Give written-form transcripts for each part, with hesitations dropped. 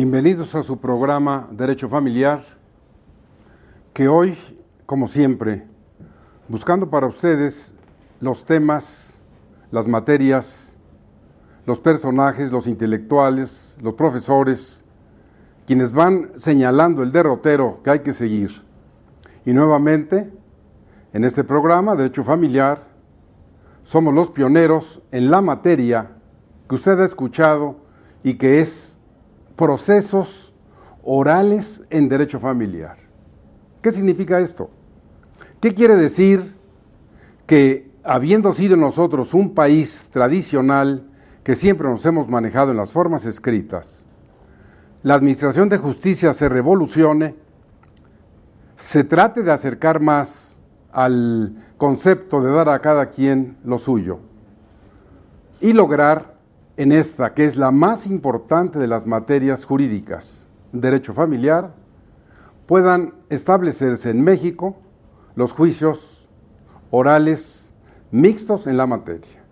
Bienvenidos a su programa Derecho Familiar, que hoy, como siempre, buscando para ustedes los temas, las materias, los personajes, los intelectuales, los profesores, quienes van señalando el derrotero que hay que seguir. Y nuevamente, en este programa Derecho Familiar, somos los pioneros en la materia que usted ha escuchado y que es procesos orales en derecho familiar. ¿Qué significa esto? ¿Qué quiere decir que, habiendo sido nosotros un país tradicional que siempre nos hemos manejado en las formas escritas, la administración de justicia se revolucione, se trate de acercar más al concepto de dar a cada quien lo suyo y lograr en esta, que es la más importante de las materias jurídicas, derecho familiar, puedan establecerse en México los juicios orales mixtos en la materia.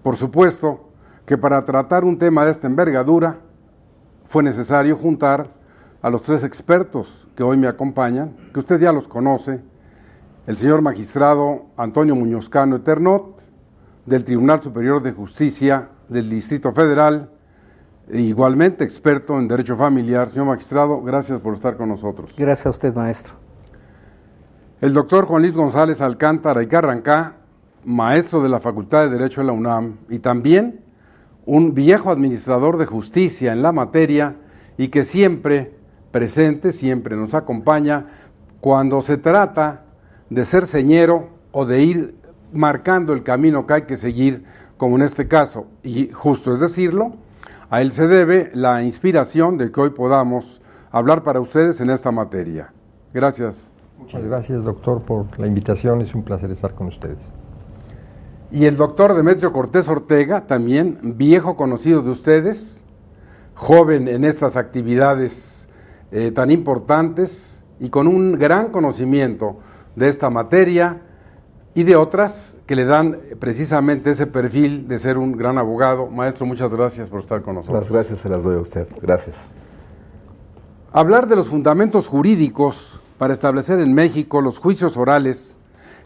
Por supuesto que para tratar un tema de esta envergadura fue necesario juntar a los tres expertos que hoy me acompañan, que usted ya los conoce, el señor magistrado Antonio Muñoz Cano Eternot, del Tribunal Superior de Justicia del Distrito Federal, igualmente experto en Derecho Familiar. Señor magistrado, gracias por estar con nosotros. Gracias a usted, maestro. El doctor Juan Luis González Alcántara y Carrancá, maestro de la Facultad de Derecho de la UNAM, y también un viejo administrador de justicia en la materia y que siempre presente, siempre nos acompaña cuando se trata de ser señero o de ir marcando el camino que hay que seguir, como en este caso, y justo es decirlo, a él se debe la inspiración de que hoy podamos hablar para ustedes en esta materia. Gracias. Muchas gracias, doctor, por la invitación, es un placer estar con ustedes. Y el doctor Demetrio Cortés Ortega, también viejo conocido de ustedes, joven en estas actividades tan importantes y con un gran conocimiento de esta materia y de otras que le dan precisamente ese perfil de ser un gran abogado. Maestro, muchas gracias por estar con nosotros. Las gracias se las doy a usted. Gracias. Hablar de los fundamentos jurídicos para establecer en México los juicios orales,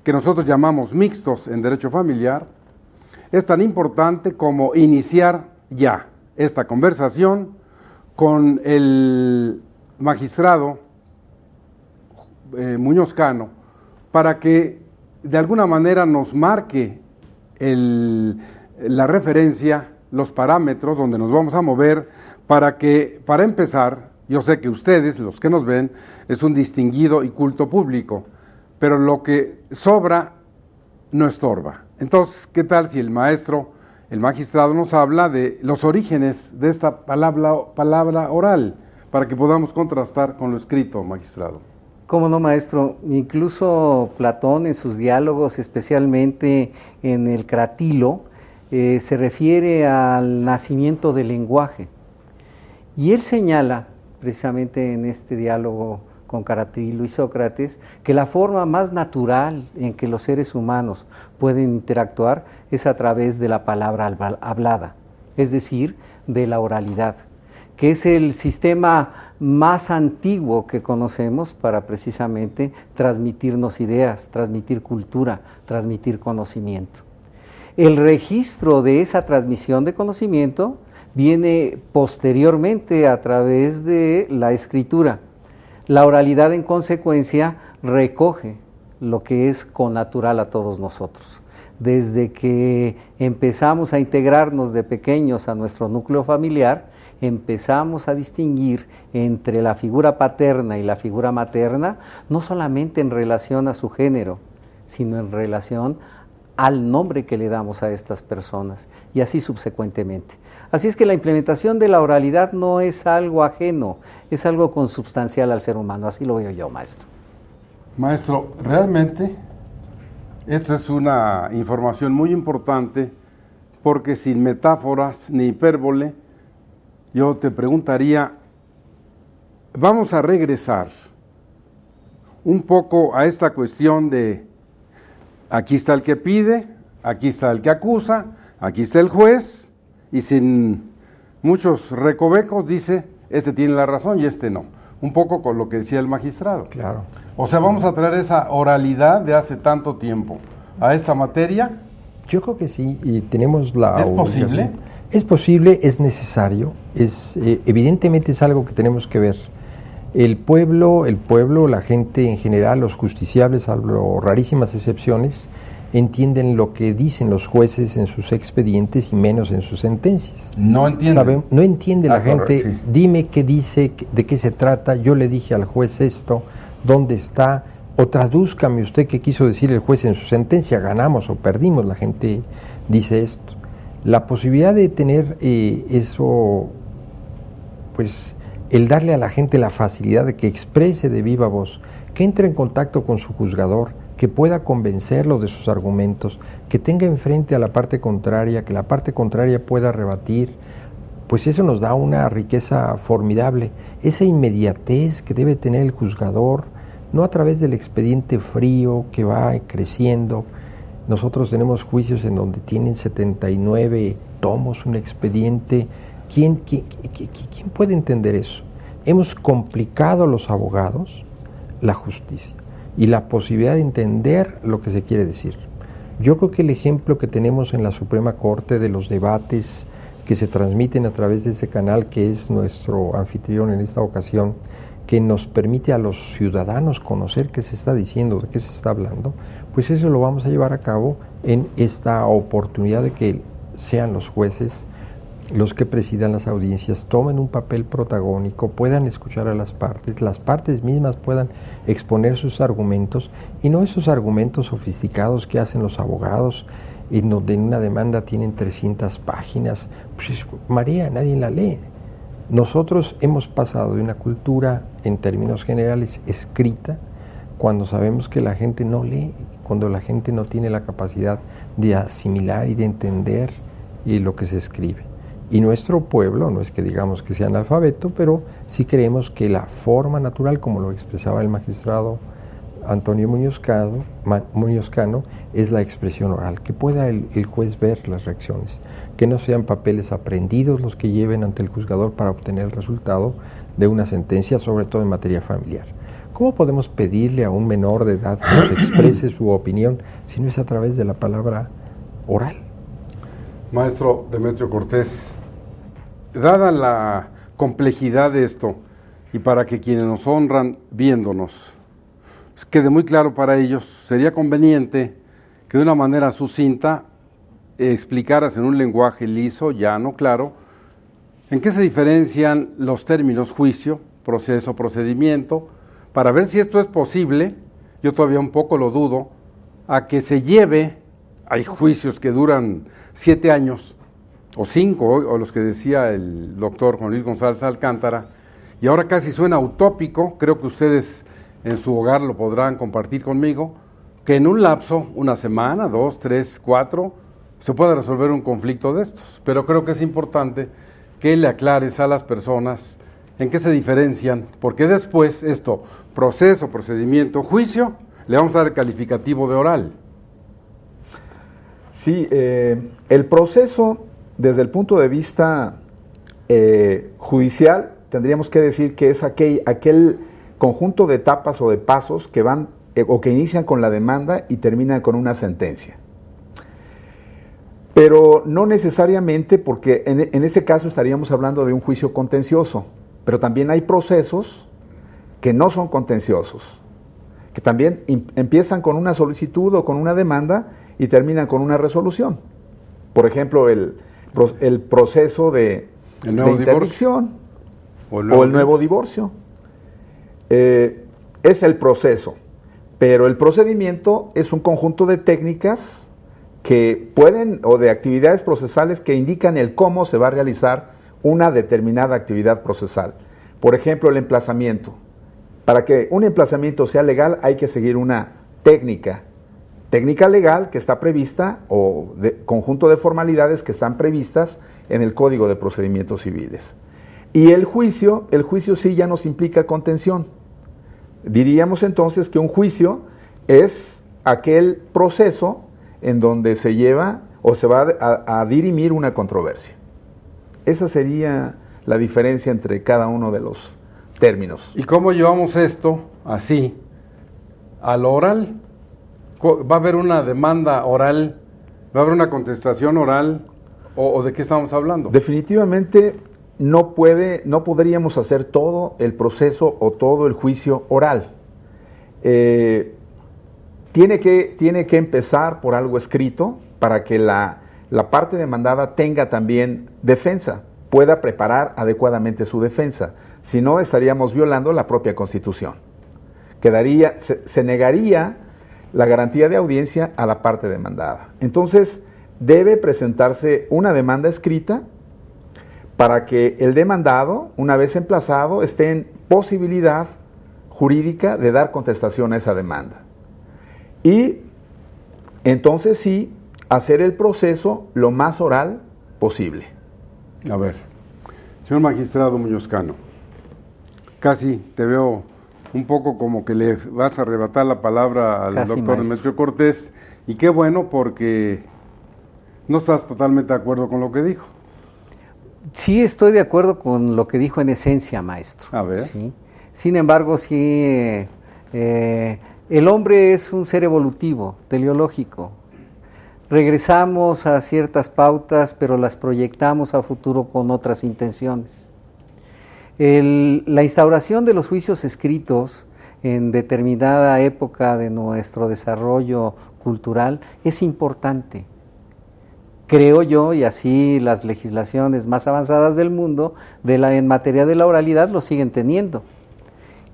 que nosotros llamamos mixtos en derecho familiar, es tan importante como iniciar ya esta conversación con el magistrado Muñoz Cano, para que de alguna manera nos marque la referencia, los parámetros donde nos vamos a mover, para empezar, yo sé que ustedes, los que nos ven, es un distinguido y culto público, pero lo que sobra no estorba. Entonces, ¿qué tal si el magistrado nos habla de los orígenes de esta palabra oral, para que podamos contrastar con lo escrito, magistrado? Cómo no, maestro, incluso Platón en sus diálogos, especialmente en el Cratilo, se refiere al nacimiento del lenguaje. Y él señala, precisamente en este diálogo con Cratilo y Sócrates, que la forma más natural en que los seres humanos pueden interactuar es a través de la palabra hablada, es decir, de la oralidad, que es el sistema más antiguo que conocemos para precisamente transmitirnos ideas, transmitir cultura, transmitir conocimiento. El registro de esa transmisión de conocimiento viene posteriormente a través de la escritura. La oralidad, en consecuencia, recoge lo que es connatural a todos nosotros. Desde que empezamos a integrarnos de pequeños a nuestro núcleo familiar, empezamos a distinguir entre la figura paterna y la figura materna, no solamente en relación a su género, sino en relación al nombre que le damos a estas personas, y así subsecuentemente. Así es que la implementación de la oralidad no es algo ajeno, es algo consubstancial al ser humano, así lo veo yo, maestro. Maestro, realmente esta es una información muy importante, porque sin metáforas ni hipérbole, yo te preguntaría, vamos a regresar un poco a esta cuestión de aquí está el que pide, aquí está el que acusa, aquí está el juez, y sin muchos recovecos, dice, este tiene la razón y este no. Un poco con lo que decía el magistrado. Claro. O sea, vamos a traer esa oralidad de hace tanto tiempo a esta materia. Yo creo que sí, y tenemos la ¿Es obligación. posible? Es posible, es necesario, evidentemente es algo que tenemos que ver. El pueblo, la gente en general, los justiciables, salvo rarísimas excepciones, entienden lo que dicen los jueces en sus expedientes y menos en sus sentencias. No entienden. No entiende la gente, correcto, sí. Dime qué dice, de qué se trata, yo le dije al juez esto, dónde está, o tradúzcame usted qué quiso decir el juez en su sentencia, ganamos o perdimos, la gente dice esto. La posibilidad de tener eso, pues el darle a la gente la facilidad de que exprese de viva voz, que entre en contacto con su juzgador, que pueda convencerlo de sus argumentos, que tenga enfrente a la parte contraria, que la parte contraria pueda rebatir, pues eso nos da una riqueza formidable. Esa inmediatez que debe tener el juzgador, no a través del expediente frío que va creciendo. Nosotros tenemos juicios en donde tienen 79 tomos, un expediente. ¿Quién puede entender eso? Hemos complicado a los abogados la justicia y la posibilidad de entender lo que se quiere decir. Yo creo que el ejemplo que tenemos en la Suprema Corte de los debates que se transmiten a través de ese canal, que es nuestro anfitrión en esta ocasión, que nos permite a los ciudadanos conocer qué se está diciendo, de qué se está hablando, pues eso lo vamos a llevar a cabo en esta oportunidad de que sean los jueces los que presidan las audiencias, tomen un papel protagónico, puedan escuchar a las partes mismas puedan exponer sus argumentos, y no esos argumentos sofisticados que hacen los abogados, en donde en una demanda tienen 300 páginas, pues María, nadie la lee. Nosotros hemos pasado de una cultura, en términos generales, escrita, cuando sabemos que la gente no lee, cuando la gente no tiene la capacidad de asimilar y de entender lo que se escribe. Y nuestro pueblo, no es que digamos que sea analfabeto, pero sí creemos que la forma natural, como lo expresaba el magistrado Antonio Muñoz Cano, es la expresión oral, que pueda el juez ver las reacciones, que no sean papeles aprendidos los que lleven ante el juzgador para obtener el resultado de una sentencia, sobre todo en materia familiar. ¿Cómo podemos pedirle a un menor de edad que nos exprese su opinión si no es a través de la palabra oral? Maestro Demetrio Cortés, dada la complejidad de esto, y para que quienes nos honran viéndonos quede muy claro para ellos, sería conveniente que de una manera sucinta explicaras en un lenguaje liso, llano, claro, en qué se diferencian los términos juicio, proceso, procedimiento, para ver si esto es posible. Yo todavía un poco lo dudo, a que se lleve, hay juicios que duran 7 años, o 5, o los que decía el doctor Juan Luis González Alcántara, y ahora casi suena utópico, creo que ustedes en su hogar lo podrán compartir conmigo, que en un lapso, una semana, 2, 3, 4, se pueda resolver un conflicto de estos. Pero creo que es importante que le aclares a las personas en qué se diferencian, porque después esto, proceso, procedimiento, juicio, le vamos a dar el calificativo de oral. Sí, el proceso, desde el punto de vista judicial, tendríamos que decir que es aquel conjunto de etapas o de pasos que van o que inician con la demanda y terminan con una sentencia. Pero no necesariamente, porque en ese caso estaríamos hablando de un juicio contencioso, pero también hay procesos que no son contenciosos, que también empiezan con una solicitud o con una demanda y terminan con una resolución. Por ejemplo, el proceso de interdicción o el nuevo divorcio. Es el proceso, pero el procedimiento es un conjunto de técnicas que pueden, o de actividades procesales que indican el cómo se va a realizar una determinada actividad procesal. Por ejemplo, el emplazamiento. Para que un emplazamiento sea legal hay que seguir una técnica legal que está prevista, o conjunto de formalidades que están previstas en el Código de Procedimientos Civiles. Y el juicio sí ya nos implica contención. Diríamos entonces que un juicio es aquel proceso en donde se lleva o se va a dirimir una controversia. Esa sería la diferencia entre cada uno de los términos. ¿Y cómo llevamos esto así al oral? ¿Va a haber una demanda oral? ¿Va a haber una contestación oral? ¿O de qué estamos hablando? Definitivamente no podríamos hacer todo el proceso o todo el juicio oral. Tiene que empezar por algo escrito para que la parte demandada tenga también defensa, pueda preparar adecuadamente su defensa. Si no, estaríamos violando la propia Constitución. Se negaría la garantía de audiencia a la parte demandada. Entonces, debe presentarse una demanda escrita para que el demandado, una vez emplazado, esté en posibilidad jurídica de dar contestación a esa demanda. Y entonces sí, hacer el proceso lo más oral posible. A ver, señor magistrado Muñoz Cano, casi te veo un poco como que le vas a arrebatar la palabra al Casi, doctor maestro. Demetrio Cortés, y qué bueno, porque no estás totalmente de acuerdo con lo que dijo. Sí, estoy de acuerdo con lo que dijo en esencia, maestro. A ver. ¿Sí? Sin embargo, sí, el hombre es un ser evolutivo, teleológico. Regresamos a ciertas pautas, pero las proyectamos a futuro con otras intenciones. La instauración de los juicios escritos en determinada época de nuestro desarrollo cultural es importante. Creo yo, y así las legislaciones más avanzadas del mundo en materia de la oralidad lo siguen teniendo.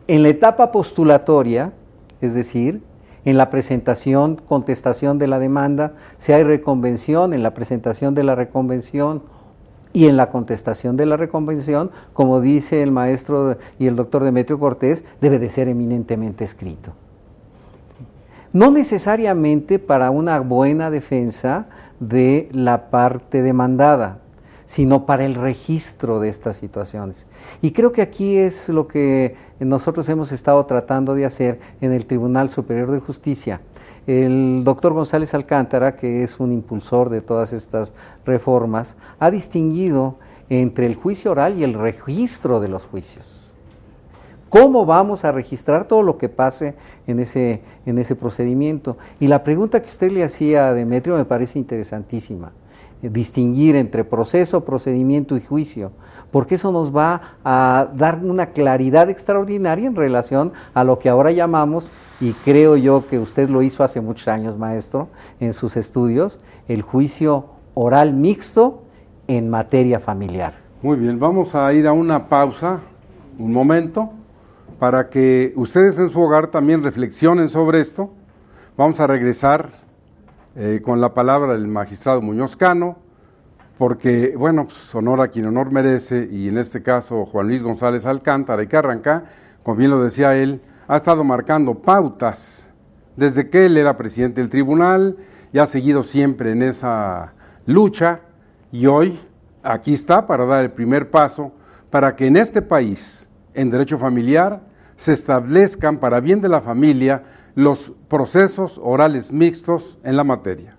En la etapa postulatoria, es decir, en la presentación, contestación de la demanda, si hay reconvención, en la presentación de la reconvención y en la contestación de la reconvención, como dice el maestro y el doctor Demetrio Cortés, debe de ser eminentemente escrito. No necesariamente para una buena defensa de la parte demandada, sino para el registro de estas situaciones. Y creo que aquí es lo que nosotros hemos estado tratando de hacer en el Tribunal Superior de Justicia. El doctor González Alcántara, que es un impulsor de todas estas reformas, ha distinguido entre el juicio oral y el registro de los juicios. ¿Cómo vamos a registrar todo lo que pase en ese procedimiento? Y la pregunta que usted le hacía a Demetrio me parece interesantísima. Distinguir entre proceso, procedimiento y juicio, porque eso nos va a dar una claridad extraordinaria en relación a lo que ahora llamamos, y creo yo que usted lo hizo hace muchos años, maestro, en sus estudios, el juicio oral mixto en materia familiar. Muy bien, vamos a ir a una pausa, un momento, para que ustedes en su hogar también reflexionen sobre esto. Vamos a regresar con la palabra del magistrado Muñoz Cano, porque, bueno, pues, honor a quien honor merece, y en este caso Juan Luis González Alcántara y Carrancá, como bien lo decía él, ha estado marcando pautas desde que él era presidente del tribunal y ha seguido siempre en esa lucha, y hoy aquí está para dar el primer paso para que en este país, en derecho familiar, se establezcan para bien de la familia los procesos orales mixtos en la materia.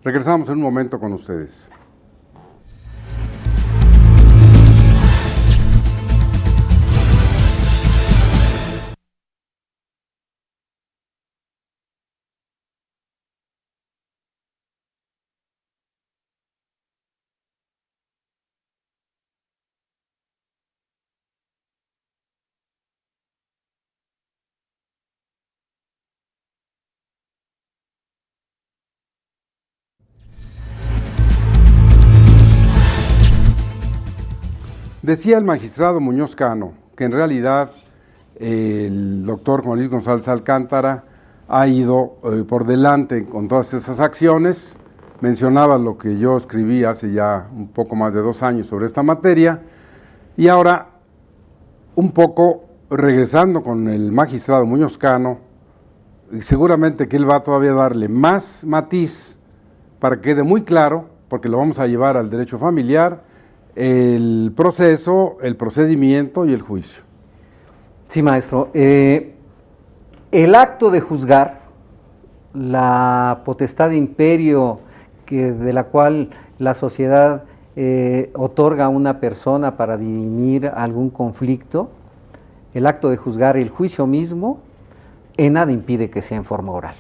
Regresamos en un momento con ustedes. Decía el magistrado Muñoz Cano que en realidad el doctor Juan Luis González Alcántara ha ido por delante con todas esas acciones. Mencionaba lo que yo escribí hace ya un poco más de 2 años sobre esta materia, y ahora un poco regresando con el magistrado Muñoz Cano, seguramente que él va todavía a darle más matiz para que quede muy claro, porque lo vamos a llevar al derecho familiar, el proceso, el procedimiento y el juicio. Sí, maestro. El acto de juzgar, la potestad de imperio de la cual la sociedad otorga a una persona para dirimir algún conflicto, el acto de juzgar, el juicio mismo, en nada impide que sea en forma oral.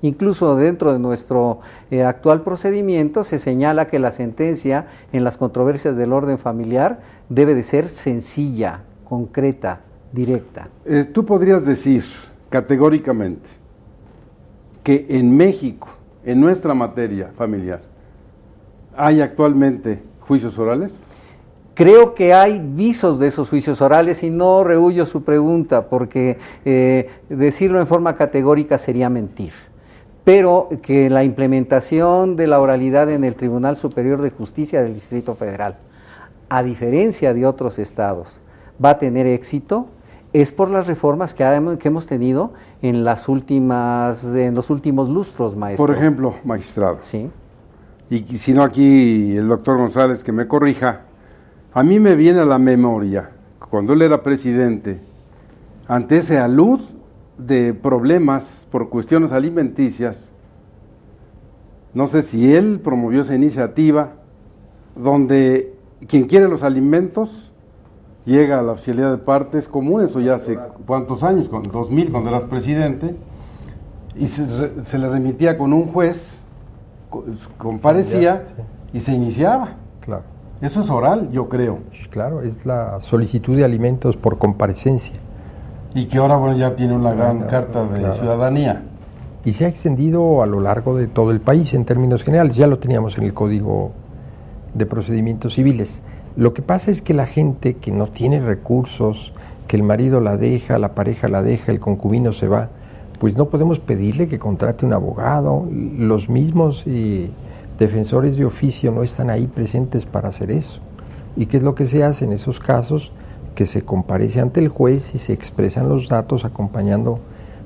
Incluso dentro de nuestro actual procedimiento se señala que la sentencia en las controversias del orden familiar debe de ser sencilla, concreta, directa. Tú podrías decir categóricamente que en México, en nuestra materia familiar, ¿hay actualmente juicios orales? Creo que hay visos de esos juicios orales y no rehuyo su pregunta, porque decirlo en forma categórica sería mentir. Pero que la implementación de la oralidad en el Tribunal Superior de Justicia del Distrito Federal, a diferencia de otros estados, va a tener éxito, es por las reformas que hemos tenido en los últimos lustros, maestro. Por ejemplo, magistrado. Sí. Y si no aquí el doctor González que me corrija, a mí me viene a la memoria, cuando él era presidente, ante ese alud de problemas por cuestiones alimenticias, no sé si él promovió esa iniciativa, donde quien quiere los alimentos llega a la oficialidad de partes comunes, eso ya hace cuántos años, con 2000, cuando eras presidente, y se le remitía con un juez, comparecía y se iniciaba. Claro. Eso es oral, yo creo. Claro, es la solicitud de alimentos por comparecencia. Y que ahora bueno, ya tiene una gran carta de ciudadanía. Y se ha extendido a lo largo de todo el país en términos generales, ya lo teníamos en el Código de Procedimientos Civiles. Lo que pasa es que la gente que no tiene recursos, que el marido la deja, la pareja la deja, el concubino se va, pues no podemos pedirle que contrate un abogado. Los mismos defensores de oficio no están ahí presentes para hacer eso. ¿Y qué es lo que se hace en esos casos? Que se comparece ante el juez y se expresan los datos acompañando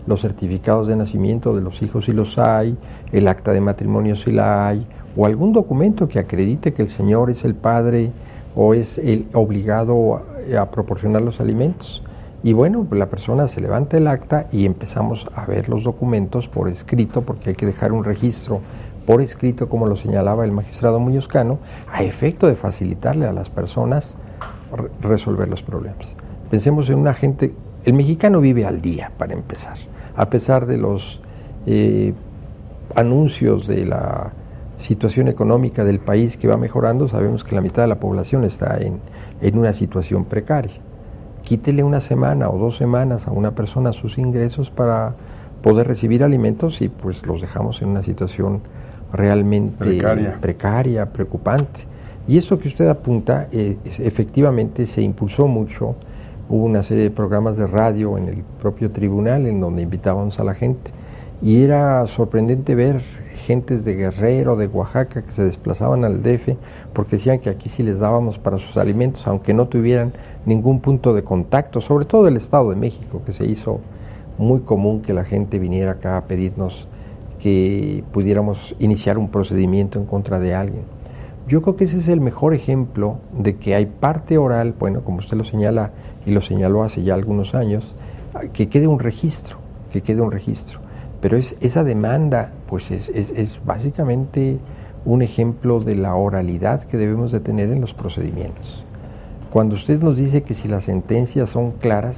los certificados de nacimiento de los hijos si los hay, el acta de matrimonio si la hay, o algún documento que acredite que el señor es el padre o es el obligado a proporcionar los alimentos. Y bueno, pues la persona se levanta el acta y empezamos a ver los documentos por escrito, porque hay que dejar un registro por escrito, como lo señalaba el magistrado Muñoz Cano, a efecto de facilitarle a las personas resolver los problemas. Pensemos en una gente, el mexicano vive al día, para empezar, a pesar de los anuncios de la situación económica del país que va mejorando, sabemos que la mitad de la población está en una situación precaria. Quítele una semana o 2 semanas a una persona sus ingresos para poder recibir alimentos y pues los dejamos en una situación realmente precaria, preocupante. Y esto que usted apunta, efectivamente se impulsó mucho, hubo una serie de programas de radio en el propio tribunal en donde invitábamos a la gente y era sorprendente ver gentes de Guerrero, de Oaxaca que se desplazaban al DF porque decían que aquí sí les dábamos para sus alimentos, aunque no tuvieran ningún punto de contacto, sobre todo el Estado de México, que se hizo muy común que la gente viniera acá a pedirnos que pudiéramos iniciar un procedimiento en contra de alguien. Yo creo que ese es el mejor ejemplo de que hay parte oral, bueno, como usted lo señala y lo señaló hace ya algunos años, que quede un registro, pero esa demanda pues es básicamente un ejemplo de la oralidad que debemos de tener en los procedimientos. Cuando usted nos dice que si las sentencias son claras,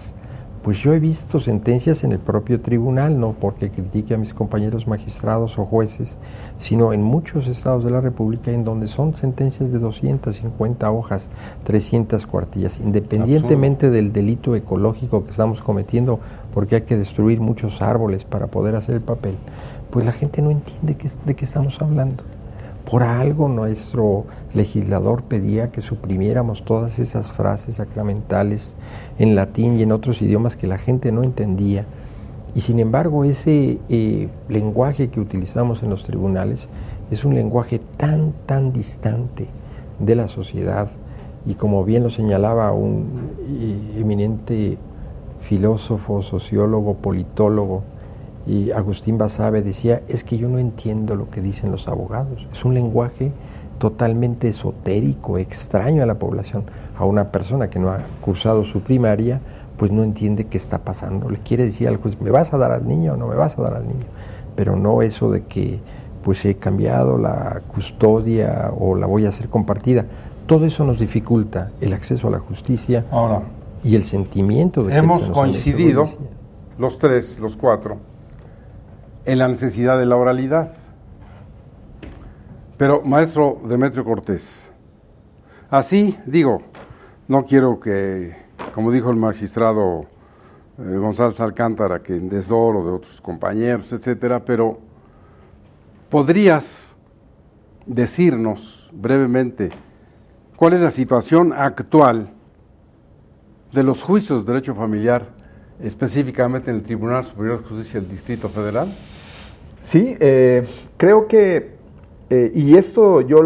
pues yo he visto sentencias en el propio tribunal, no porque critique a mis compañeros magistrados o jueces, sino en muchos estados de la República en donde son sentencias de 250 hojas, 300 cuartillas, independientemente del delito ecológico que estamos cometiendo, porque hay que destruir muchos árboles para poder hacer el papel, pues la gente no entiende de qué estamos hablando. Por algo nuestro legislador pedía que suprimiéramos todas esas frases sacramentales en latín y en otros idiomas que la gente no entendía. Y sin embargo ese lenguaje que utilizamos en los tribunales es un lenguaje tan distante de la sociedad. Y como bien lo señalaba un eminente filósofo, sociólogo, politólogo, y Agustín Basabe decía, es que yo no entiendo lo que dicen los abogados. Es un lenguaje totalmente esotérico, extraño a la población. A una persona que no ha cursado su primaria, pues no entiende qué está pasando. Le quiere decir al juez, ¿me vas a dar al niño o no me vas a dar al niño? Pero no eso de que pues he cambiado la custodia o la voy a hacer compartida. todo eso nos dificulta el acceso a la justicia Ahora, y el sentimiento de que hemos se nos coincidido, aleja la policía. los tres, los cuatro, en la necesidad de la oralidad. Pero, maestro Demetrio Cortés, así digo, no quiero que, como dijo el magistrado González Alcántara, que en desdoro de otros compañeros, etcétera, pero ¿podrías decirnos brevemente cuál es la situación actual de los juicios de derecho familiar, específicamente en el Tribunal Superior de Justicia del Distrito Federal? Sí, creo que, y esto yo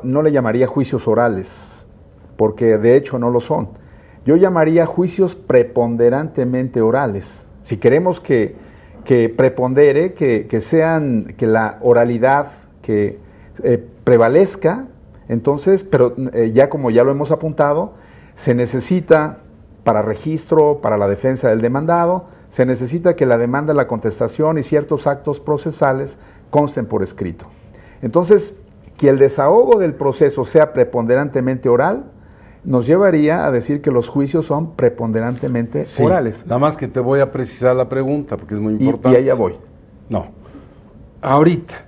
no le llamaría juicios orales, porque de hecho no lo son. Yo llamaría juicios preponderantemente orales. Si queremos que prepondere, que la oralidad que prevalezca, entonces, pero ya como ya lo hemos apuntado, se necesita para registro, para la defensa del demandado, se necesita que la demanda, la contestación y ciertos actos procesales consten por escrito. Entonces, que el desahogo del proceso sea preponderantemente oral, nos llevaría a decir que los juicios son preponderantemente orales. Nada más que te voy a precisar la pregunta, porque es muy importante. Y allá voy. No. Ahorita,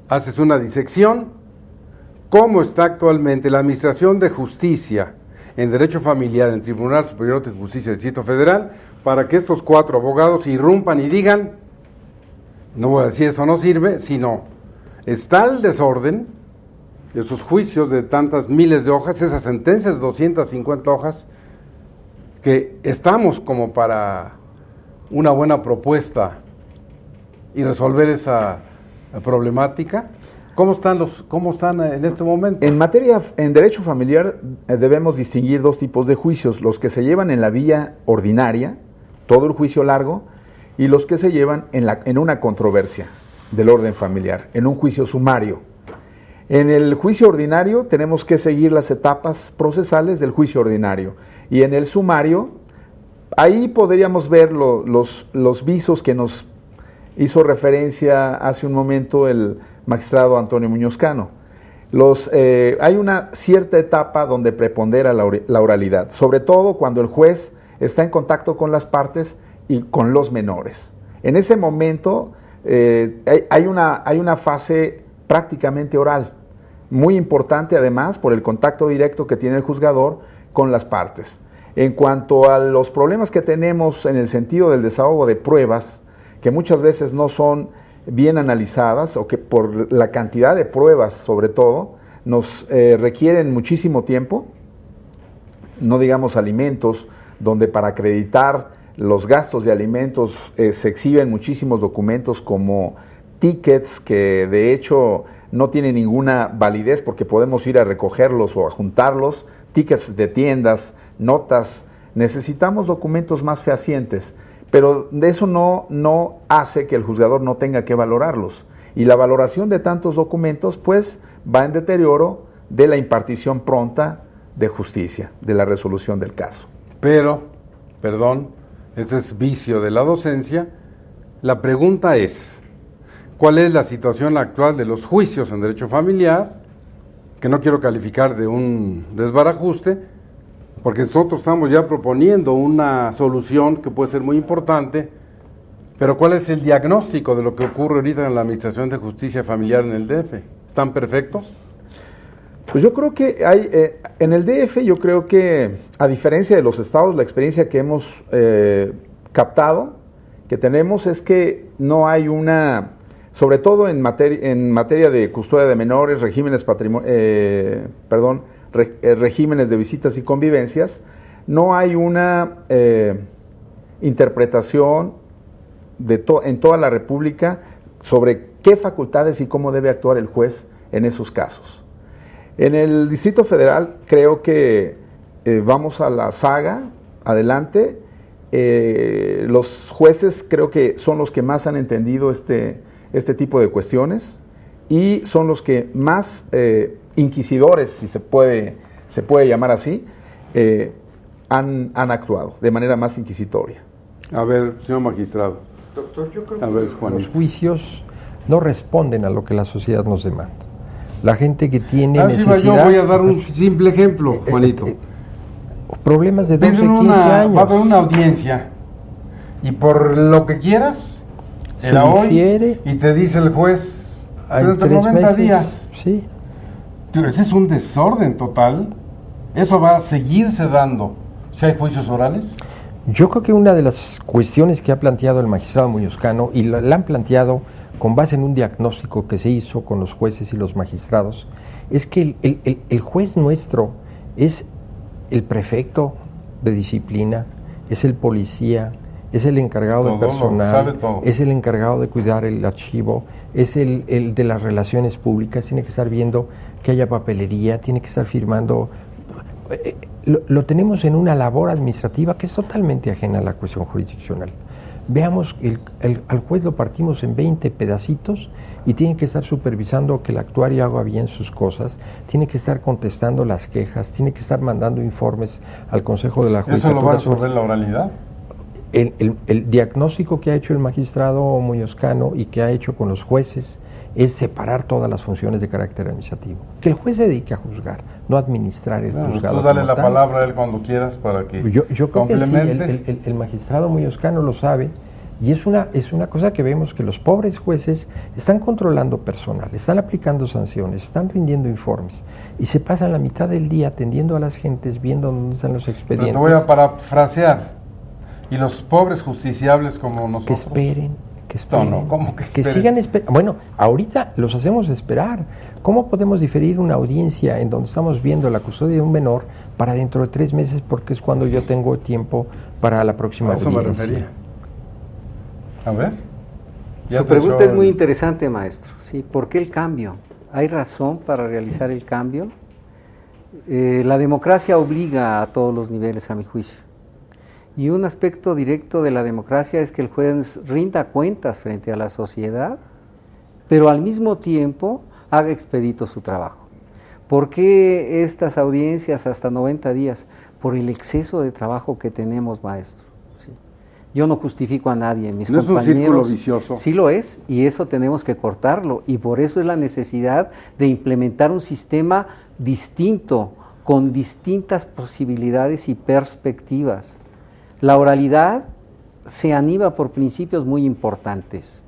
haces una disección. ¿Cómo está actualmente la Administración de Justicia en Derecho Familiar en el Tribunal Superior de Justicia del Distrito Federal para que estos cuatro abogados irrumpan y digan, no voy a decir eso no sirve, sino está el desorden, esos juicios de tantas miles de hojas, esas sentencias de 250 hojas, que estamos como para una buena propuesta y resolver esa problemática? ¿Cómo están en este momento? En derecho familiar debemos distinguir dos tipos de juicios, los que se llevan en la vía ordinaria, todo el juicio largo, y los que se llevan en una controversia del orden familiar, en un juicio sumario. En el juicio ordinario tenemos que seguir las etapas procesales del juicio ordinario, y en el sumario, ahí podríamos ver los visos que nos hizo referencia hace un momento el magistrado Antonio Muñoz Cano. Hay una cierta etapa donde prepondera la oralidad, sobre todo cuando el juez está en contacto con las partes y con los menores. En ese momento hay una fase prácticamente oral, muy importante además por el contacto directo que tiene el juzgador con las partes. En cuanto a los problemas que tenemos en el sentido del desahogo de pruebas, que muchas veces no son bien analizadas o que por la cantidad de pruebas sobre todo nos requieren muchísimo tiempo, no digamos alimentos, donde para acreditar los gastos de alimentos se exhiben muchísimos documentos como tickets que de hecho no tienen ninguna validez porque podemos ir a recogerlos o a juntarlos, tickets de tiendas, notas, necesitamos documentos más fehacientes. Pero de eso no hace que el juzgador no tenga que valorarlos. Y la valoración de tantos documentos, pues, va en deterioro de la impartición pronta de justicia, de la resolución del caso. Pero, perdón, ese es vicio de la docencia. La pregunta es, ¿cuál es la situación actual de los juicios en derecho familiar? Que no quiero calificar de un desbarajuste, porque nosotros estamos ya proponiendo una solución que puede ser muy importante, pero ¿cuál es el diagnóstico de lo que ocurre ahorita en la Administración de Justicia Familiar en el DF? ¿Están perfectos? Pues yo creo que en el DF yo creo que, a diferencia de los estados, la experiencia que hemos captado, que tenemos, es que no hay sobre todo en materia de custodia de menores, regímenes regímenes de visitas y convivencias, no hay una interpretación en toda la República sobre qué facultades y cómo debe actuar el juez en esos casos. En el Distrito Federal creo que vamos a la saga, adelante. Los jueces creo que son los que más han entendido este tipo de cuestiones y son los que más inquisidores, si se puede llamar así, han actuado de manera más inquisitoria. A ver, señor magistrado. Doctor, yo creo que los juicios no responden a lo que la sociedad nos demanda. La gente que tiene Ah, sí, necesidad... yo voy a dar un simple ejemplo, Juanito. Problemas de 12, Piden 15 años. Va a haber una audiencia y por lo que quieras, Se era hoy, difiere. y te dice el juez, Hay dentro de 3 90 meses. días. Sí. Ese es un desorden total. Eso va a seguirse dando si hay juicios orales. Yo creo que una de las cuestiones que ha planteado el magistrado Muñoz Cano, y la han planteado con base en un diagnóstico que se hizo con los jueces y los magistrados, es que el juez nuestro es el prefecto de disciplina, es el policía, es el encargado Todo, de personal, sabe todo. es el encargado de cuidar el archivo, es el de las relaciones públicas, tiene que estar viendo que haya papelería, tiene que estar firmando. Lo tenemos en una labor administrativa que es totalmente ajena a la cuestión jurisdiccional. Veamos, al juez lo partimos en 20 pedacitos y tiene que estar supervisando que el actuario haga bien sus cosas, tiene que estar contestando las quejas, tiene que estar mandando informes al Consejo de la ¿Eso lo va a Judicatura. resolver la oralidad? El diagnóstico que ha hecho el magistrado Muñoz Cano y que ha hecho con los jueces es separar todas las funciones de carácter administrativo. Que el juez se dedique a juzgar, no a administrar el juzgado. Tú dale como la tal. palabra a él cuando quieras para que Yo creo que sí, complemente. el magistrado Muñoz Cano lo sabe, y es una cosa que vemos que los pobres jueces están controlando personal, están aplicando sanciones, están rindiendo informes, y se pasan la mitad del día atendiendo a las gentes, viendo dónde están los Pero expedientes. te voy a parafrasear. Y los pobres justiciables como nosotros. Que esperen. No, ¿cómo que esperen? sigan esperando. Bueno, ahorita los hacemos esperar. ¿Cómo podemos diferir una audiencia en donde estamos viendo la custodia de un menor para dentro de 3 meses, porque es cuando yo tengo tiempo para la próxima A eso me audiencia? refería. A ver. Su pregunta es muy interesante, maestro. ¿Sí? ¿Por qué el cambio? ¿Hay razón para realizar el cambio? La democracia obliga a todos los niveles, a mi juicio. Y un aspecto directo de la democracia es que el juez rinda cuentas frente a la sociedad, pero al mismo tiempo haga expedito su trabajo. ¿Por qué estas audiencias hasta 90 días? Por el exceso de trabajo que tenemos, maestro. ¿Sí? Yo no justifico a nadie, mis ¿No compañeros. es un círculo vicioso? Sí lo es, y eso tenemos que cortarlo, y por eso es la necesidad de implementar un sistema distinto, con distintas posibilidades y perspectivas. La oralidad se anima por principios muy importantes.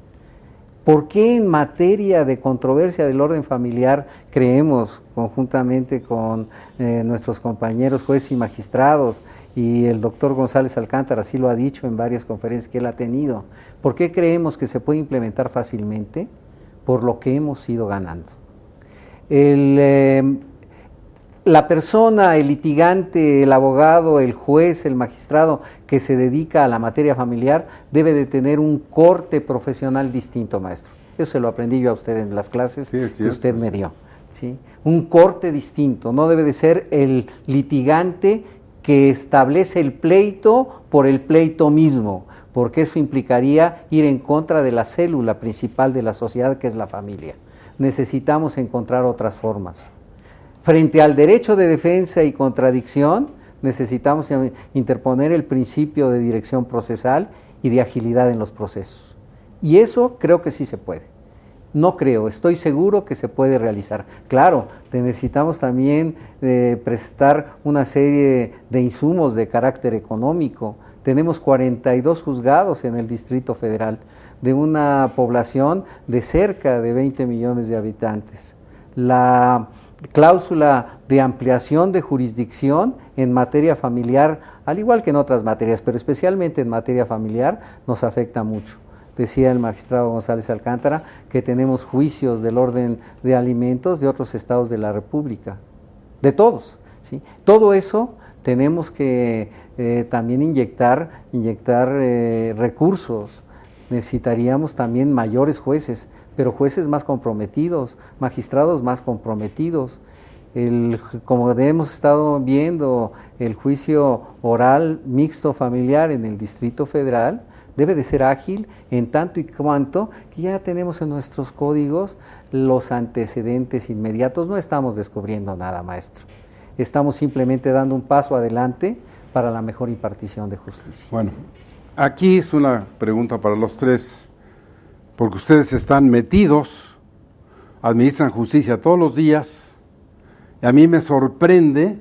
¿Por qué en materia de controversia del orden familiar creemos, conjuntamente con nuestros compañeros jueces y magistrados, y el doctor González Alcántara así lo ha dicho en varias conferencias que él ha tenido, por qué creemos que se puede implementar fácilmente? Por lo que hemos ido ganando. La persona, el litigante, el abogado, el juez, el magistrado que se dedica a la materia familiar debe de tener un corte profesional distinto, maestro. Eso se lo aprendí yo a usted en las clases que usted me dio. ¿Sí? Un corte distinto, no debe de ser el litigante que establece el pleito por el pleito mismo, porque eso implicaría ir en contra de la célula principal de la sociedad, que es la familia. Necesitamos encontrar otras formas. Frente al derecho de defensa y contradicción, necesitamos interponer el principio de dirección procesal y de agilidad en los procesos. Y eso creo que sí se puede. No creo, estoy seguro que se puede realizar. Claro, necesitamos también prestar una serie de insumos de carácter económico. Tenemos 42 juzgados en el Distrito Federal, de una población de cerca de 20 millones de habitantes. La cláusula de ampliación de jurisdicción en materia familiar, al igual que en otras materias, pero especialmente en materia familiar, nos afecta mucho. Decía el magistrado González Alcántara que tenemos juicios del orden de alimentos de otros estados de la República, de todos, ¿sí? Todo eso tenemos que también inyectar recursos. Necesitaríamos también mayores jueces, pero jueces más comprometidos, magistrados más comprometidos. Como hemos estado viendo, el juicio oral mixto familiar en el Distrito Federal debe de ser ágil en tanto y cuanto que ya tenemos en nuestros códigos los antecedentes inmediatos. No estamos descubriendo nada, maestro. Estamos simplemente dando un paso adelante para la mejor impartición de justicia. Bueno, aquí es una pregunta para los tres, porque ustedes están metidos administran justicia todos los días, y a mí me sorprende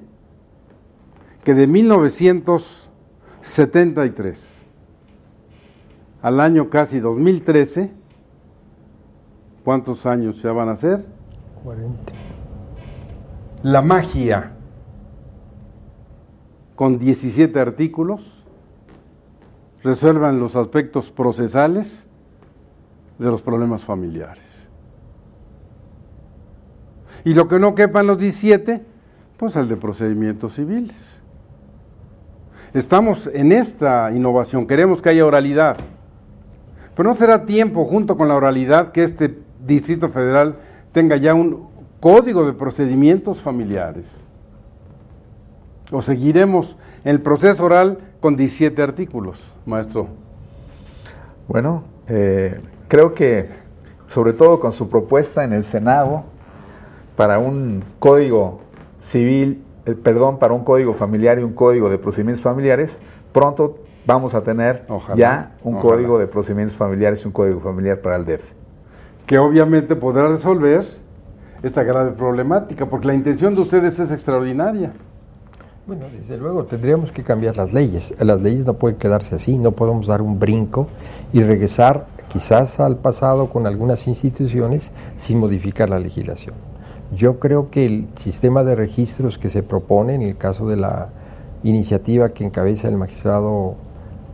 que de 1973 al año casi 2013, ¿cuántos años ya van a ser? 40. La magia, con 17 artículos, resuelvan los aspectos procesales de los problemas familiares. Y lo que no quepa en los 17, pues el de procedimientos civiles. Estamos en esta innovación, queremos que haya oralidad, pero no será tiempo, junto con la oralidad, que este Distrito Federal tenga ya un código de procedimientos familiares. O seguiremos en el proceso oral con 17 artículos, maestro. Bueno, creo que sobre todo con su propuesta en el Senado para un código civil, para un código familiar y un código de procedimientos familiares, pronto vamos a tener un código de procedimientos familiares y un código familiar para el DF. Que obviamente podrá resolver esta grave problemática, porque la intención de ustedes es extraordinaria. Bueno, desde luego tendríamos que cambiar las leyes. Las leyes no pueden quedarse así, no podemos dar un brinco y regresar quizás al pasado con algunas instituciones sin modificar la legislación. Yo creo que el sistema de registros que se propone en el caso de la iniciativa que encabeza el magistrado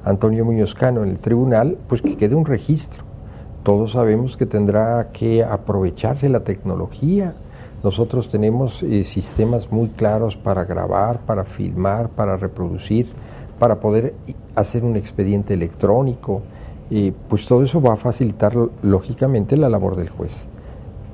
Antonio Muñoz Cano en el tribunal, pues que quede un registro. Todos sabemos que tendrá que aprovecharse la tecnología. Nosotros tenemos sistemas muy claros para grabar, para filmar, para reproducir, para poder hacer un expediente electrónico. Pues todo eso va a facilitar lógicamente la labor del juez.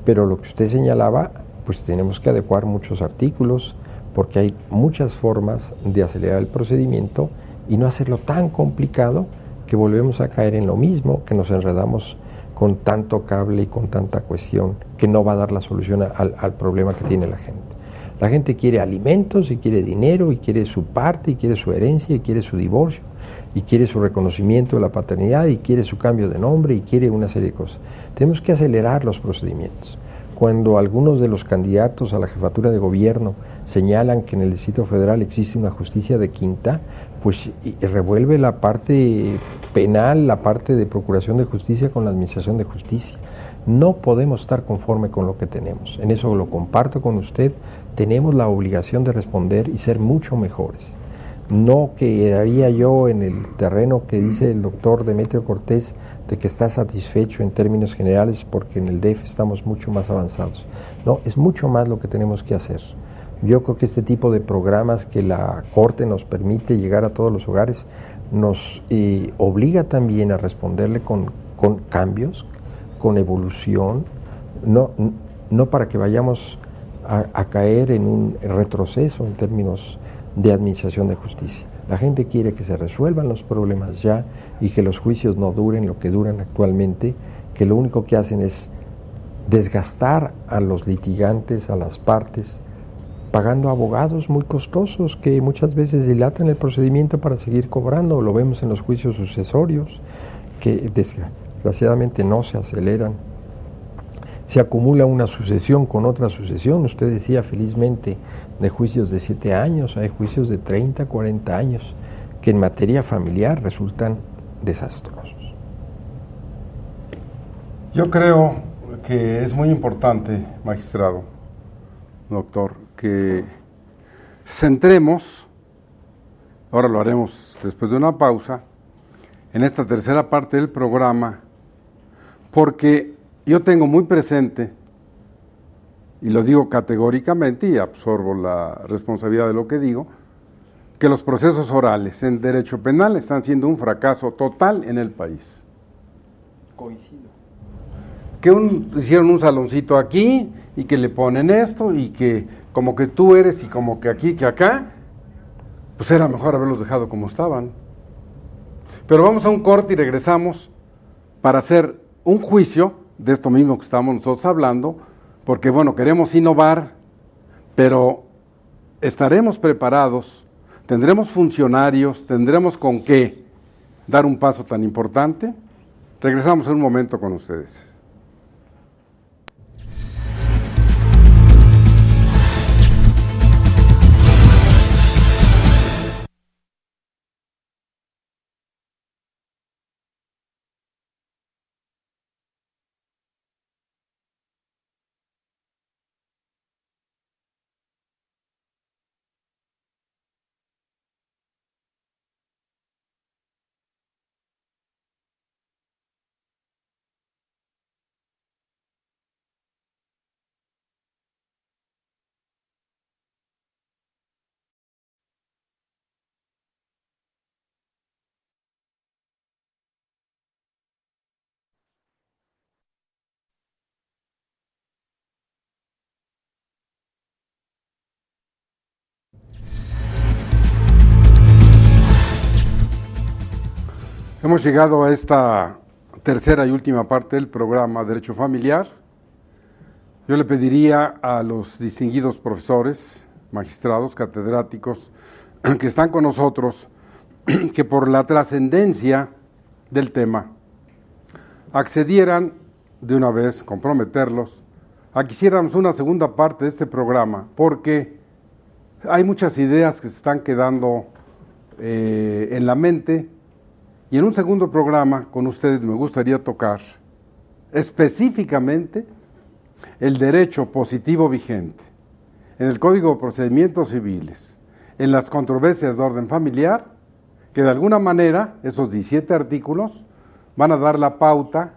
Pero lo que usted señalaba, pues tenemos que adecuar muchos artículos, porque hay muchas formas de acelerar el procedimiento y no hacerlo tan complicado que volvemos a caer en lo mismo, que nos enredamos con tanto cable y con tanta cuestión que no va a dar la solución al problema que tiene la gente. La gente quiere alimentos y quiere dinero y quiere su parte y quiere su herencia y quiere su divorcio y quiere su reconocimiento de la paternidad y quiere su cambio de nombre y quiere una serie de cosas. Tenemos que acelerar los procedimientos. Cuando algunos de los candidatos a la jefatura de gobierno señalan que en el Distrito Federal existe una justicia de quinta, pues revuelve la parte penal, la parte de procuración de justicia con la administración de justicia. No podemos estar conforme con lo que tenemos. En eso lo comparto con usted. Tenemos la obligación de responder y ser mucho mejores. No quedaría yo en el terreno que dice el doctor Demetrio Cortés de que está satisfecho en términos generales porque en el DF estamos mucho más avanzados. No, es mucho más lo que tenemos que hacer. Yo creo que este tipo de programas que la Corte nos permite llegar a todos los hogares nos obliga también a responderle con cambios, con evolución, no para que vayamos a caer en un retroceso en términos de administración de justicia. La gente quiere que se resuelvan los problemas ya y que los juicios no duren lo que duran actualmente, que lo único que hacen es desgastar a los litigantes, a las partes, pagando abogados muy costosos que muchas veces dilatan el procedimiento para seguir cobrando. Lo vemos en los juicios sucesorios, que desgraciadamente no se aceleran. Se acumula una sucesión con otra sucesión. Usted decía felizmente de juicios de 7 años, hay juicios de 30, 40 años, que en materia familiar resultan desastrosos. Yo creo que es muy importante, magistrado, doctor, que centremos, ahora lo haremos después de una pausa, en esta tercera parte del programa, porque yo tengo muy presente, y lo digo categóricamente y absorbo la responsabilidad de lo que digo, que los procesos orales en derecho penal están siendo un fracaso total en el país. Coincido. Que hicieron un saloncito aquí y que le ponen esto y que como que tú eres y como que aquí, que acá, pues era mejor haberlos dejado como estaban. Pero vamos a un corte y regresamos para hacer un juicio de esto mismo que estamos nosotros hablando, porque bueno, queremos innovar, pero estaremos preparados, tendremos funcionarios, tendremos con qué dar un paso tan importante. Regresamos en un momento con ustedes. Hemos llegado a esta tercera y última parte del programa Derecho Familiar. Yo le pediría a los distinguidos profesores, magistrados, catedráticos que están con nosotros, que por la trascendencia del tema accedieran de una vez, comprometerlos, a que hiciéramos una segunda parte de este programa, porque hay muchas ideas que se están quedando en la mente, y en un segundo programa con ustedes me gustaría tocar específicamente el derecho positivo vigente en el Código de Procedimientos Civiles, en las controversias de orden familiar, que de alguna manera esos 17 artículos van a dar la pauta,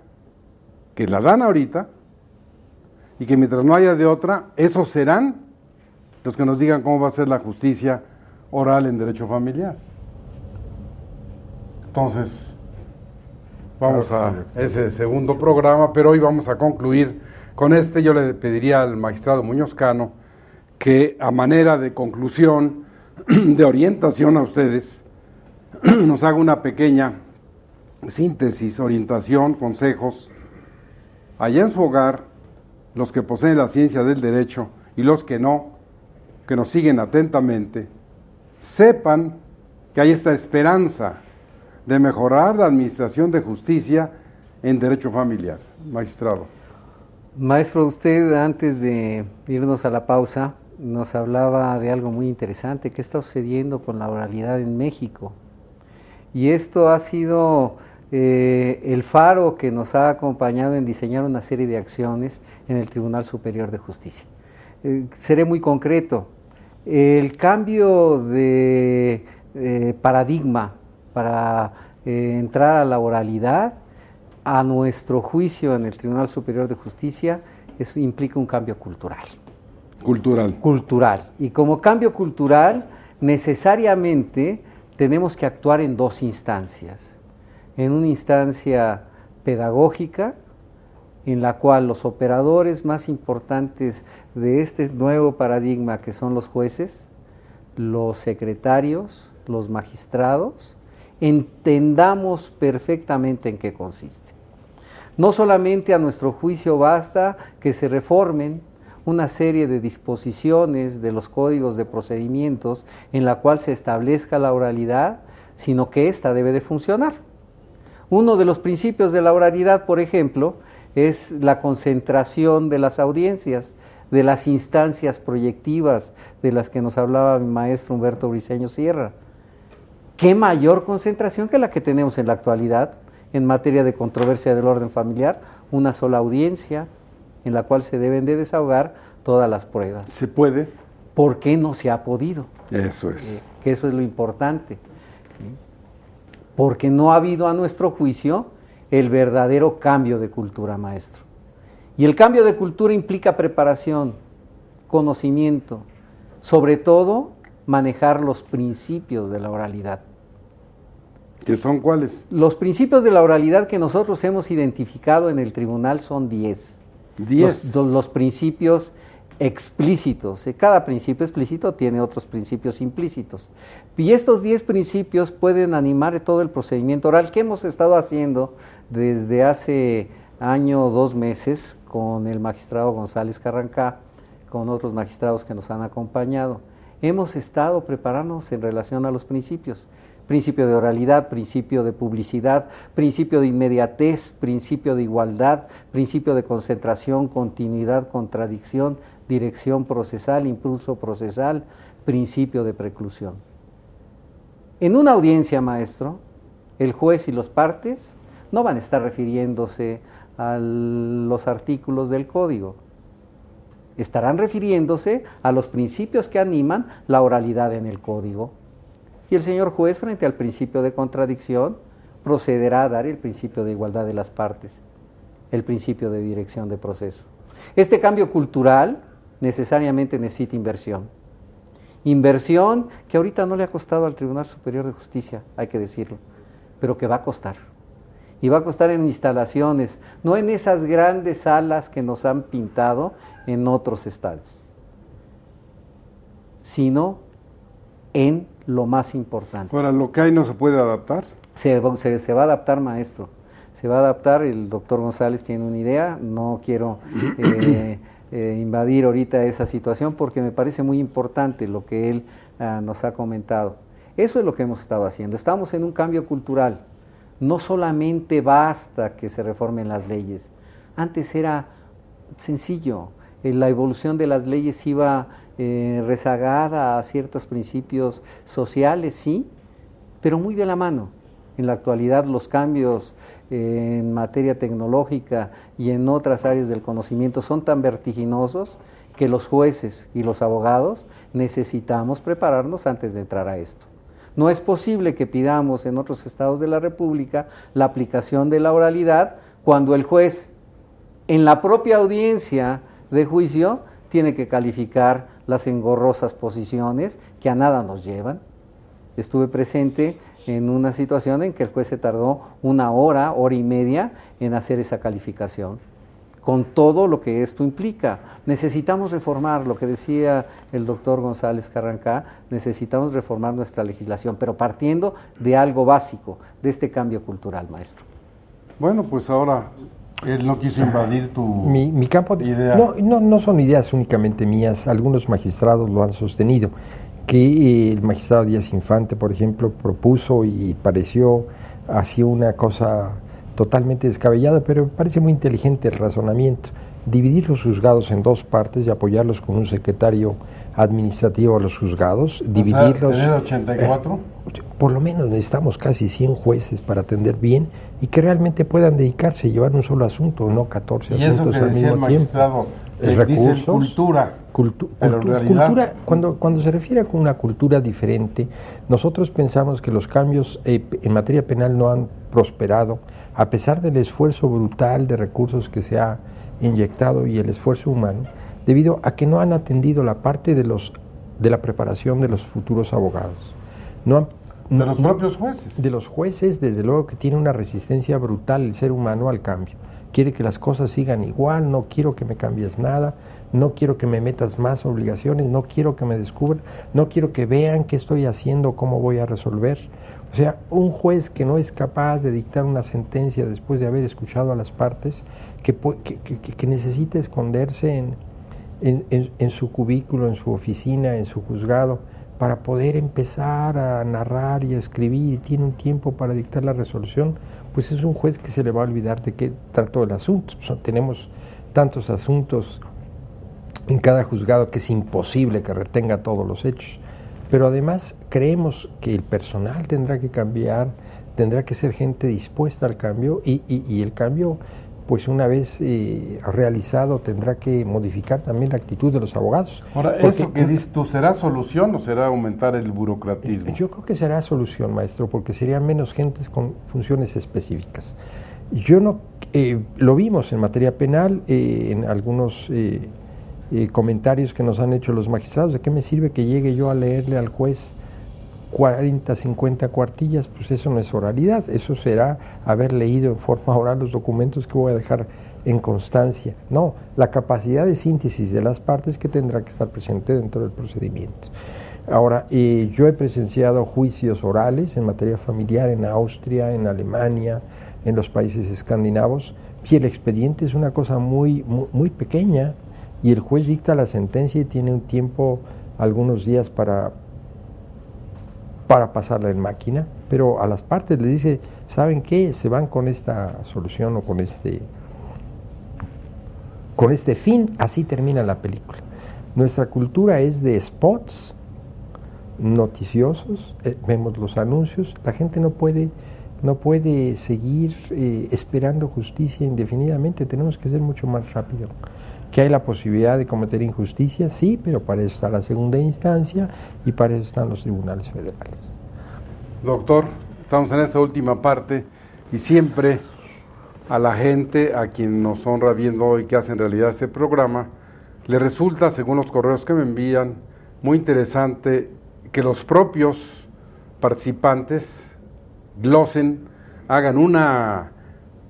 que la dan ahorita, y que mientras no haya de otra, esos serán los que nos digan cómo va a ser la justicia oral en derecho familiar. Entonces, vamos a ese segundo programa, pero hoy vamos a concluir con este. Yo le pediría al magistrado Muñoz Cano que, a manera de conclusión, de orientación a ustedes, nos haga una pequeña síntesis, orientación, consejos, allá en su hogar, los que poseen la ciencia del derecho y los que no, que nos siguen atentamente, sepan que hay esta esperanza de mejorar la administración de justicia en derecho familiar. Magistrado. Maestro, usted antes de irnos a la pausa nos hablaba de algo muy interesante que está sucediendo con la oralidad en México. Y esto ha sido el faro que nos ha acompañado en diseñar una serie de acciones en el Tribunal Superior de Justicia. Seré muy concreto. El cambio de paradigma para entrar a la oralidad, a nuestro juicio en el Tribunal Superior de Justicia, eso implica un cambio cultural. Cultural. Y como cambio cultural, necesariamente tenemos que actuar en dos instancias. En una instancia pedagógica, en la cual los operadores más importantes de este nuevo paradigma, que son los jueces, los secretarios, los magistrados, entendamos perfectamente en qué consiste. No solamente a nuestro juicio basta que se reformen una serie de disposiciones de los códigos de procedimientos en la cual se establezca la oralidad, sino que ésta debe de funcionar. Uno de los principios de la oralidad, por ejemplo, es la concentración de las audiencias, de las instancias proyectivas de las que nos hablaba mi maestro Humberto Briceño Sierra. ¿Qué mayor concentración que la que tenemos en la actualidad en materia de controversia del orden familiar? Una sola audiencia en la cual se deben de desahogar todas las pruebas. ¿Se puede? ¿Por qué no se ha podido? Eso es. Que eso es lo importante. ¿Sí? Porque no ha habido, a nuestro juicio, el verdadero cambio de cultura, maestro. Y el cambio de cultura implica preparación, conocimiento, sobre todo manejar los principios de la oralidad. ¿Qué son cuáles? Los principios de la oralidad que nosotros hemos identificado en el tribunal son 10. 10. Los principios explícitos. Cada principio explícito tiene otros principios implícitos. Y estos 10 principios pueden animar todo el procedimiento oral que hemos estado haciendo desde hace año o 2 meses con el magistrado González Carrancá, con otros magistrados que nos han acompañado. Hemos estado preparándonos en relación a los principios. Principio de oralidad, principio de publicidad, principio de inmediatez, principio de igualdad, principio de concentración, continuidad, contradicción, dirección procesal, impulso procesal, principio de preclusión. En una audiencia, maestro, el juez y los partes no van a estar refiriéndose a los artículos del código. Estarán refiriéndose a los principios que animan la oralidad en el código. Y el señor juez, frente al principio de contradicción, procederá a dar el principio de igualdad de las partes, el principio de dirección de proceso. Este cambio cultural necesariamente necesita inversión. Inversión que ahorita no le ha costado al Tribunal Superior de Justicia, hay que decirlo, pero que va a costar. Y va a costar en instalaciones, no en esas grandes salas que nos han pintado en otros estados, sino en lo más importante. Ahora, ¿lo que hay no se puede adaptar? Se va a adaptar, maestro. Se va a adaptar, el doctor González tiene una idea, no quiero invadir ahorita esa situación porque me parece muy importante lo que él nos ha comentado. Eso es lo que hemos estado haciendo. Estamos en un cambio cultural. No solamente basta que se reformen las leyes. Antes era sencillo. La evolución de las leyes iba rezagada a ciertos principios sociales, sí, pero muy de la mano. En la actualidad los cambios en materia tecnológica y en otras áreas del conocimiento son tan vertiginosos que los jueces y los abogados necesitamos prepararnos antes de entrar a esto. No es posible que pidamos en otros estados de la República la aplicación de la oralidad cuando el juez en la propia audiencia de juicio tiene que calificar las engorrosas posiciones que a nada nos llevan. Estuve presente en una situación en que el juez se tardó 1 hora, hora y media en hacer esa calificación, con todo lo que esto implica. Necesitamos reformar, lo que decía el doctor González Carrancá, necesitamos reformar nuestra legislación, pero partiendo de algo básico, de este cambio cultural, maestro. Bueno, pues ahora él no quiso invadir tu mi campo de idea. No son ideas únicamente mías, algunos magistrados lo han sostenido, que el magistrado Díaz Infante, por ejemplo, propuso y pareció así una cosa totalmente descabellada, pero me parece muy inteligente el razonamiento, dividir los juzgados en 2 partes y apoyarlos con un secretario administrativo a los juzgados, dividirlos... ¿Tener 84? Por lo menos necesitamos casi 100 jueces para atender bien y que realmente puedan dedicarse a llevar un solo asunto, no 14 asuntos al mismo tiempo. Recursos, cultura. Cultura, cuando se refiere a una cultura diferente, nosotros pensamos que los cambios en materia penal no han prosperado, a pesar del esfuerzo brutal de recursos que se ha inyectado y el esfuerzo humano, debido a que no han atendido la parte de la preparación de los futuros abogados. De los propios jueces. De los jueces, desde luego que tiene una resistencia brutal el ser humano al cambio. Quiere que las cosas sigan igual, no quiero que me cambies nada, no quiero que me metas más obligaciones, no quiero que me descubran, no quiero que vean qué estoy haciendo, cómo voy a resolver. O sea, un juez que no es capaz de dictar una sentencia después de haber escuchado a las partes, que necesita esconderse en su cubículo, en su oficina, en su juzgado, para poder empezar a narrar y a escribir y tiene un tiempo para dictar la resolución, pues es un juez que se le va a olvidar de qué trató el asunto. Tenemos tantos asuntos en cada juzgado que es imposible que retenga todos los hechos. Pero además creemos que el personal tendrá que cambiar, tendrá que ser gente dispuesta al cambio y el cambio, pues una vez realizado, tendrá que modificar también la actitud de los abogados. Ahora, eso que dices tú, ¿será solución o será aumentar el burocratismo? Yo creo que será solución, maestro, porque serían menos gentes con funciones específicas. Yo no, lo vimos en materia penal, en algunos comentarios que nos han hecho los magistrados. ¿De qué me sirve que llegue yo a leerle al juez 40, 50 cuartillas? Pues eso no es oralidad, eso será haber leído en forma oral los documentos que voy a dejar en constancia. No, la capacidad de síntesis de las partes que tendrá que estar presente dentro del procedimiento. Ahora, yo he presenciado juicios orales en materia familiar en Austria, en Alemania, en los países escandinavos, y el expediente es una cosa muy pequeña, y el juez dicta la sentencia y tiene un tiempo, algunos días para pasarla en máquina, pero a las partes les dice, ¿saben qué? Se van con esta solución o con este fin, así termina la película. Nuestra cultura es de spots noticiosos, vemos los anuncios, la gente no puede seguir esperando justicia indefinidamente, tenemos que ser mucho más rápido. ¿Que hay la posibilidad de cometer injusticia? Sí, pero para eso está la segunda instancia y para eso están los tribunales federales. Doctor, estamos en esta última parte y siempre a la gente, a quien nos honra viendo hoy que hacen realidad este programa, le resulta, según los correos que me envían, muy interesante que los propios participantes glosen, hagan una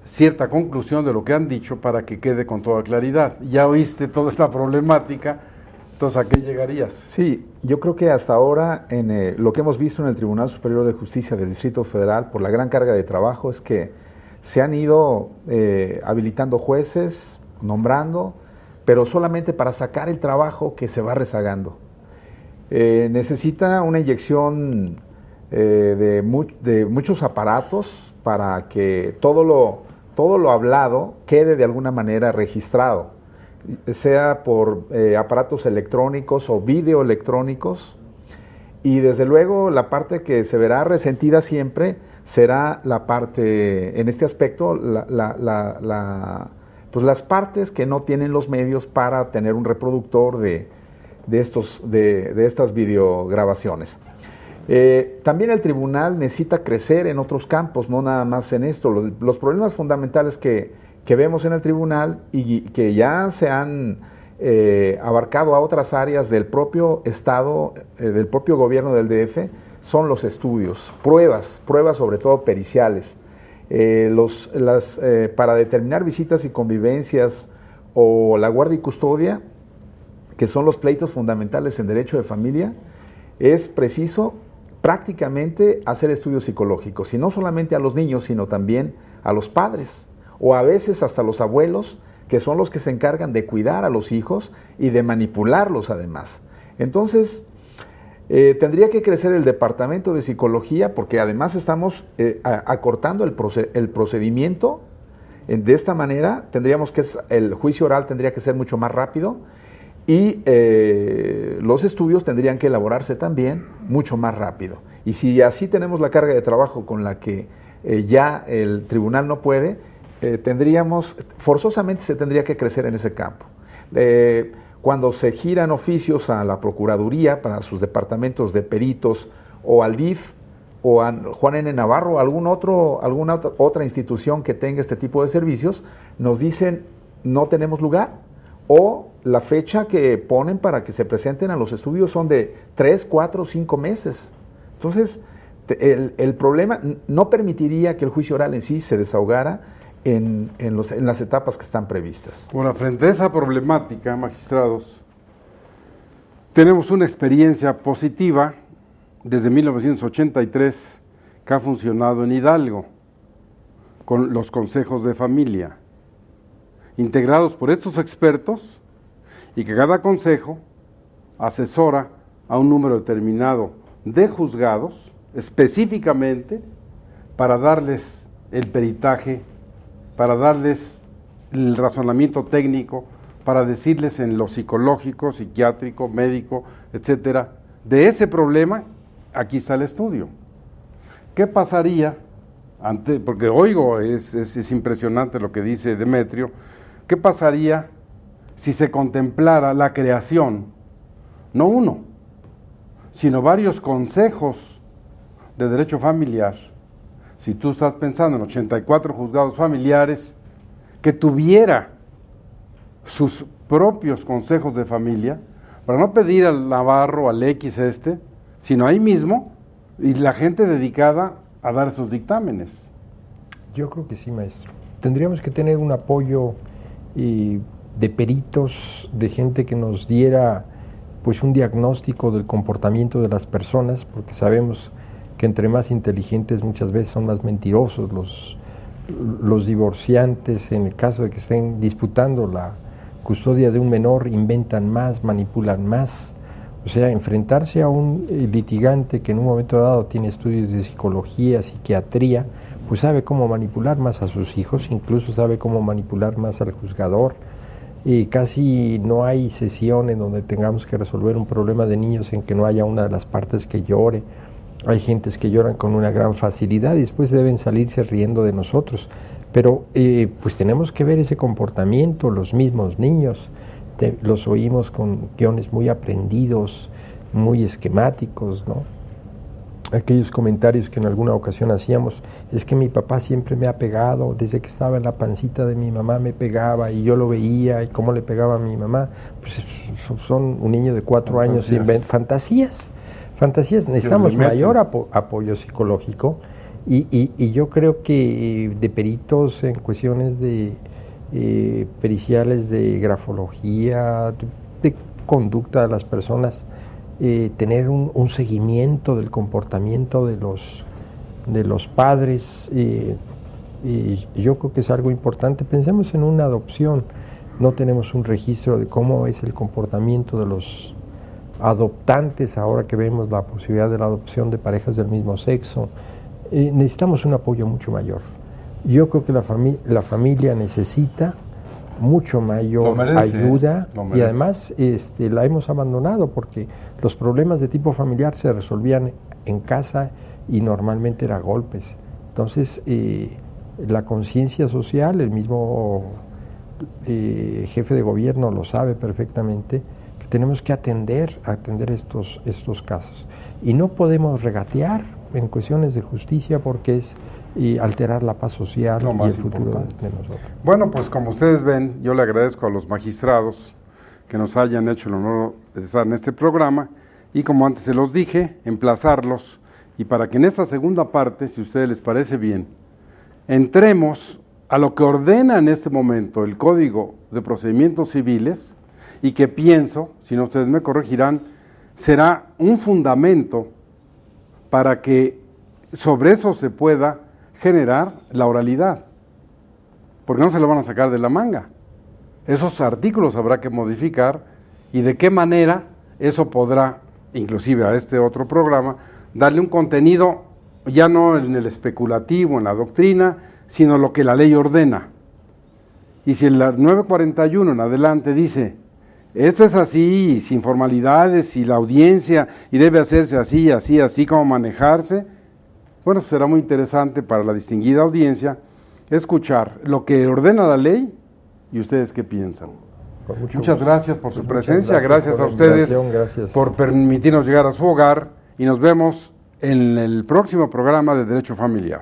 cierta conclusión de lo que han dicho para que quede con toda claridad. Ya oíste toda esta problemática, Entonces, ¿a qué llegarías? Sí, yo creo que hasta ahora lo que hemos visto en el Tribunal Superior de Justicia del Distrito Federal por la gran carga de trabajo es que se han ido habilitando jueces, nombrando, pero solamente para sacar el trabajo que se va rezagando. Necesita una inyección de muchos aparatos para que todo lo hablado quede de alguna manera registrado, sea por aparatos electrónicos o videoelectrónicos, y desde luego la parte que se verá resentida siempre será la parte, en este aspecto, pues las partes que no tienen los medios para tener un reproductor de estas videograbaciones. También el tribunal necesita crecer en otros campos, no nada más en esto. Los problemas fundamentales que vemos en el tribunal y que ya se han abarcado a otras áreas del propio Estado, del propio gobierno del DF, son los estudios, pruebas sobre todo periciales. Para determinar visitas y convivencias o la guardia y custodia, que son los pleitos fundamentales en derecho de familia, es preciso prácticamente hacer estudios psicológicos, y no solamente a los niños, sino también a los padres, o a veces hasta los abuelos, que son los que se encargan de cuidar a los hijos y de manipularlos además. Entonces, tendría que crecer el departamento de psicología, porque además estamos acortando el procedimiento. De esta manera, el juicio oral tendría que ser mucho más rápido, y los estudios tendrían que elaborarse también mucho más rápido. Y si así tenemos la carga de trabajo con la que ya el tribunal no puede, forzosamente se tendría que crecer en ese campo. Cuando se giran oficios a la Procuraduría para sus departamentos de peritos, o al DIF, o a Juan N. Navarro, alguna otra institución que tenga este tipo de servicios, nos dicen no tenemos lugar, o la fecha que ponen para que se presenten a los estudios son de 3, 4, 5 meses. Entonces, el problema no permitiría que el juicio oral en sí se desahogara en las etapas que están previstas. Bueno, frente a esa problemática, magistrados, tenemos una experiencia positiva desde 1983 que ha funcionado en Hidalgo, con los consejos de familia, integrados por estos expertos, y que cada consejo asesora a un número determinado de juzgados específicamente para darles el peritaje, para darles el razonamiento técnico, para decirles en lo psicológico, psiquiátrico, médico, etcétera, de ese problema. Aquí está el estudio. ¿Qué pasaría? Porque oigo, es impresionante lo que dice Demetrio. ¿Qué pasaría si se contemplara la creación, no uno, sino varios consejos de derecho familiar? Si tú estás pensando en 84 juzgados familiares, que tuviera sus propios consejos de familia, para no pedir al Navarro, al X sino ahí mismo, y la gente dedicada a dar sus dictámenes. Yo creo que sí, maestro. Tendríamos que tener un apoyo de peritos, de gente que nos diera pues un diagnóstico del comportamiento de las personas, porque sabemos que entre más inteligentes muchas veces son más mentirosos los divorciantes. En el caso de que estén disputando la custodia de un menor, inventan más, manipulan más. O sea, enfrentarse a un litigante que en un momento dado tiene estudios de psicología, psiquiatría, pues sabe cómo manipular más a sus hijos, incluso sabe cómo manipular más al juzgador. Y casi no hay sesión en donde tengamos que resolver un problema de niños en que no haya una de las partes que llore. Hay gentes que lloran con una gran facilidad y después deben salirse riendo de nosotros. Pero pues tenemos que ver ese comportamiento, los mismos niños. Los oímos con guiones muy aprendidos, muy esquemáticos, ¿no? Aquellos comentarios que en alguna ocasión hacíamos, es que mi papá siempre me ha pegado, desde que estaba en la pancita de mi mamá me pegaba y yo lo veía y cómo le pegaba a mi mamá. Pues son un niño de 4 años, fantasías, necesitamos mayor apoyo psicológico y yo creo que de peritos en cuestiones de periciales de grafología, de conducta de las personas, tener un seguimiento del comportamiento de los padres, y yo creo que es algo importante. Pensemos en una adopción, no tenemos un registro de cómo es el comportamiento de los adoptantes ahora que vemos la posibilidad de la adopción de parejas del mismo sexo. Necesitamos un apoyo mucho mayor. Yo creo que la familia necesita mucho mayor ayuda, y además la hemos abandonado porque los problemas de tipo familiar se resolvían en casa y normalmente era golpes. Entonces la conciencia social, el mismo jefe de gobierno lo sabe perfectamente, que tenemos que atender estos casos, y no podemos regatear en cuestiones de justicia porque es alterar la paz social y el futuro de nosotros. Bueno, pues como ustedes ven, yo le agradezco a los magistrados que nos hayan hecho el honor de estar en este programa, y como antes se los dije, emplazarlos, y para que en esta segunda parte, si a ustedes les parece bien, entremos a lo que ordena en este momento el Código de Procedimientos Civiles, y que pienso, si no ustedes me corregirán, será un fundamento para que sobre eso se pueda generar la oralidad, porque no se lo van a sacar de la manga. Esos artículos habrá que modificar, y de qué manera eso podrá, inclusive a este otro programa, darle un contenido ya no en el especulativo, en la doctrina, sino lo que la ley ordena. Y si el 941 en adelante dice, esto es así, sin formalidades, y la audiencia, y debe hacerse así, así, así, como manejarse, bueno, será muy interesante para la distinguida audiencia escuchar lo que ordena la ley y ustedes qué piensan. Muchas gracias por su presencia, gracias a ustedes por permitirnos llegar a su hogar, y nos vemos en el próximo programa de Derecho Familiar.